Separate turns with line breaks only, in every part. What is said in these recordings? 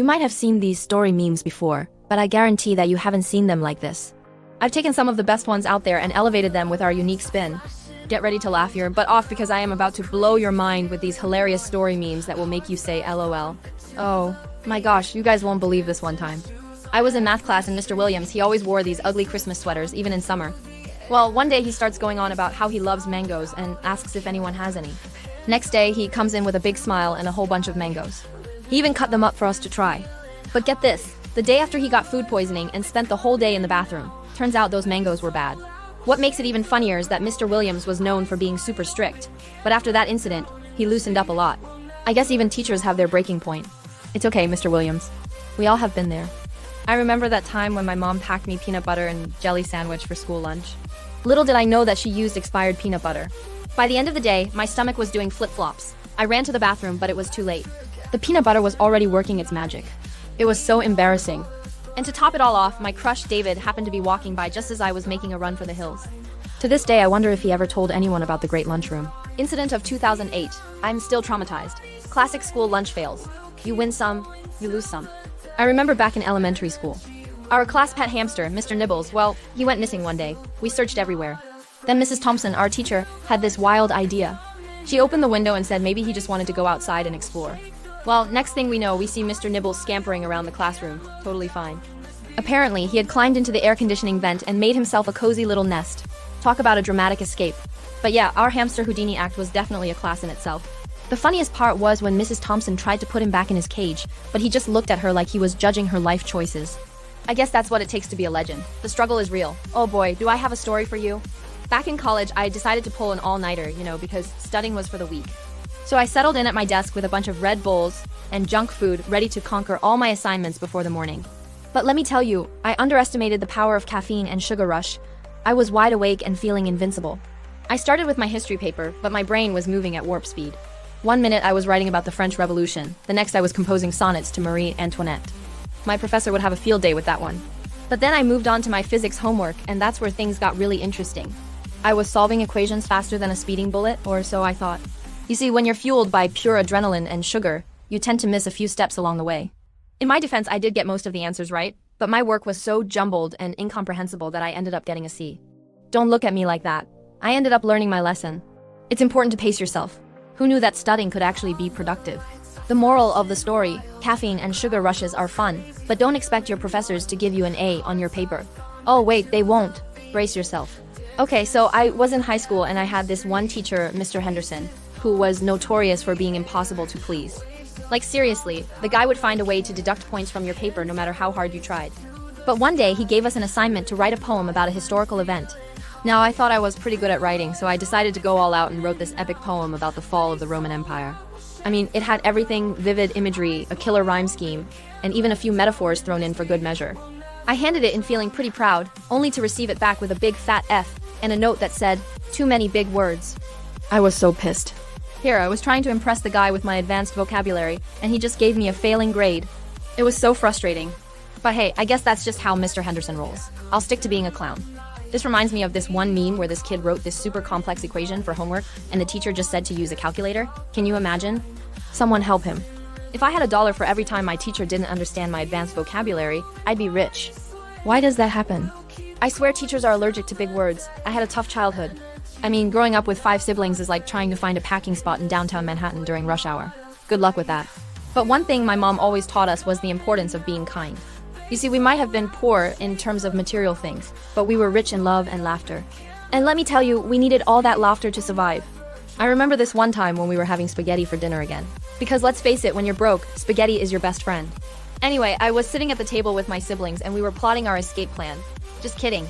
You might have seen these story memes before, but I guarantee that you haven't seen them like this. I've taken some of the best ones out there and elevated them with our unique spin. Get ready to laugh your butt off because I am about to blow your mind with these hilarious story memes that will make you say LOL. Oh my gosh, you guys won't believe this one time. I was in math class and Mr. Williams, he always wore these ugly Christmas sweaters, even in summer. Well, one day he starts going on about how he loves mangoes and asks if anyone has any. Next day, he comes in with a big smile and a whole bunch of mangoes. He even cut them up for us to try. But get this, the day after he got food poisoning and spent the whole day in the bathroom, turns out those mangoes were bad. What makes it even funnier is that Mr. Williams was known for being super strict, but after that incident, he loosened up a lot. I guess even teachers have their breaking point. It's okay, Mr. Williams. We all have been there. I remember that time when my mom packed me peanut butter and jelly sandwich for school lunch. Little did I know that she used expired peanut butter. By the end of the day, my stomach was doing flip-flops. I ran to the bathroom, but it was too late. The peanut butter was already working its magic. It was so embarrassing. And to top it all off, my crush David happened to be walking by just as I was making a run for the hills. To this day, I wonder if he ever told anyone about the Great Lunchroom. Incident of 2008. I'm still traumatized. Classic school lunch fails. You win some, you lose some. I remember back in elementary school. Our class pet hamster, Mr. Nibbles, well, he went missing one day. We searched everywhere. Then Mrs. Thompson, our teacher, had this wild idea. She opened the window and said maybe he just wanted to go outside and explore. Well, next thing we know, we see Mr. Nibbles scampering around the classroom, totally fine. Apparently, he had climbed into the air conditioning vent and made himself a cozy little nest. Talk about a dramatic escape. But yeah, our hamster Houdini act was definitely a class in itself. The funniest part was when Mrs. Thompson tried to put him back in his cage, but he just looked at her like he was judging her life choices. I guess that's what it takes to be a legend. The struggle is real. Oh boy, do I have a story for you? Back in college, I decided to pull an all-nighter, because studying was for the weak. So I settled in at my desk with a bunch of Red Bulls and junk food ready to conquer all my assignments before the morning. But let me tell you, I underestimated the power of caffeine and sugar rush. I was wide awake and feeling invincible. I started with my history paper, but my brain was moving at warp speed. One minute I was writing about the French Revolution, the next I was composing sonnets to Marie Antoinette. My professor would have a field day with that one. But then I moved on to my physics homework, and that's where things got really interesting. I was solving equations faster than a speeding bullet, or so I thought. You see, when you're fueled by pure adrenaline and sugar, you tend to miss a few steps along the way. In my defense, I did get most of the answers right, but my work was so jumbled and incomprehensible that I ended up getting a C. Don't look at me like that. I ended up learning my lesson. It's important to pace yourself. Who knew that studying could actually be productive? The moral of the story, caffeine and sugar rushes are fun, but don't expect your professors to give you an A on your paper. Oh wait, they won't. Brace yourself. Okay, so I was in high school and I had this one teacher, Mr. Henderson, who was notorious for being impossible to please. Like seriously, the guy would find a way to deduct points from your paper no matter how hard you tried. But one day he gave us an assignment to write a poem about a historical event. Now I thought I was pretty good at writing, so I decided to go all out and wrote this epic poem about the fall of the Roman Empire. I mean, it had everything, vivid imagery, a killer rhyme scheme, and even a few metaphors thrown in for good measure. I handed it in feeling pretty proud, only to receive it back with a big fat F and a note that said, "Too many big words." I was so pissed. Here, I was trying to impress the guy with my advanced vocabulary, and he just gave me a failing grade. It was so frustrating. But hey, I guess that's just how Mr. Henderson rolls. I'll stick to being a clown. This reminds me of this one meme where this kid wrote this super complex equation for homework, and the teacher just said to use a calculator. Can you imagine? Someone help him. If I had $1 for every time my teacher didn't understand my advanced vocabulary, I'd be rich. Why does that happen? I swear teachers are allergic to big words. I had a tough childhood. I mean, growing up with 5 siblings is like trying to find a parking spot in downtown Manhattan during rush hour. Good luck with that. But one thing my mom always taught us was the importance of being kind. You see, we might have been poor in terms of material things, but we were rich in love and laughter. And let me tell you, we needed all that laughter to survive. I remember this one time when we were having spaghetti for dinner again. Because let's face it, when you're broke, spaghetti is your best friend. Anyway, I was sitting at the table with my siblings and we were plotting our escape plan. Just kidding.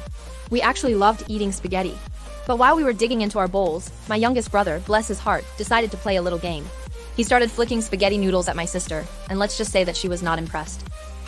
We actually loved eating spaghetti. But while we were digging into our bowls, my youngest brother, bless his heart, decided to play a little game. He started flicking spaghetti noodles at my sister, and let's just say that she was not impressed.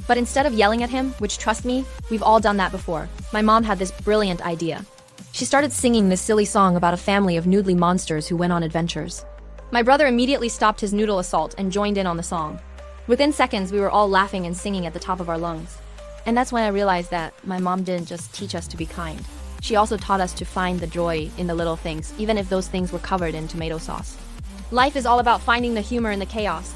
But instead of yelling at him, which trust me, we've all done that before, my mom had this brilliant idea. She started singing this silly song about a family of noodly monsters who went on adventures. My brother immediately stopped his noodle assault and joined in on the song. Within seconds, we were all laughing and singing at the top of our lungs. And that's when I realized that my mom didn't just teach us to be kind. She also taught us to find the joy in the little things, even if those things were covered in tomato sauce. Life is all about finding the humor in the chaos.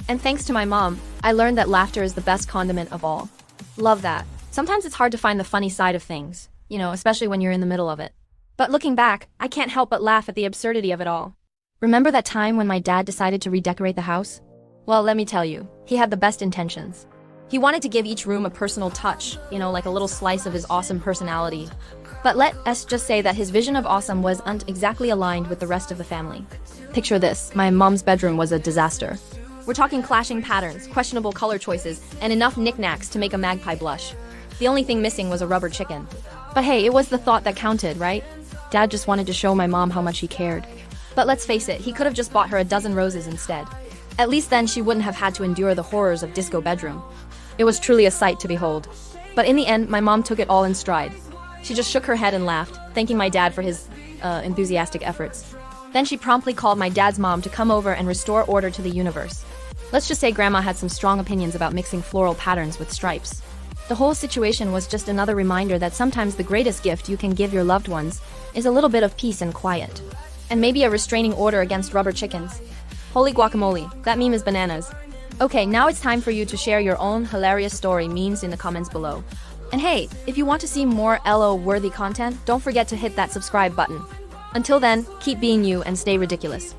And thanks to my mom, I learned that laughter is the best condiment of all. Love that. Sometimes it's hard to find the funny side of things, especially when you're in the middle of it. But looking back, I can't help but laugh at the absurdity of it all. Remember that time when my dad decided to redecorate the house? Well, let me tell you, he had the best intentions. He wanted to give each room a personal touch, like a little slice of his awesome personality. But let us just say that his vision of awesome wasn't exactly aligned with the rest of the family. Picture this, my mom's bedroom was a disaster. We're talking clashing patterns, questionable color choices, and enough knickknacks to make a magpie blush. The only thing missing was a rubber chicken. But hey, it was the thought that counted, right? Dad just wanted to show my mom how much he cared. But let's face it, he could have just bought her a dozen roses instead. At least then she wouldn't have had to endure the horrors of disco bedroom. It was truly a sight to behold. But in the end, my mom took it all in stride. She just shook her head and laughed, thanking my dad for his enthusiastic efforts. Then she promptly called my dad's mom to come over and restore order to the universe. Let's just say Grandma had some strong opinions about mixing floral patterns with stripes. The whole situation was just another reminder that sometimes the greatest gift you can give your loved ones is a little bit of peace and quiet. And maybe a restraining order against rubber chickens. Holy guacamole, that meme is bananas. Okay, now it's time for you to share your own hilarious story memes in the comments below. And hey, if you want to see more LO-worthy content, don't forget to hit that subscribe button. Until then, keep being you and stay ridiculous.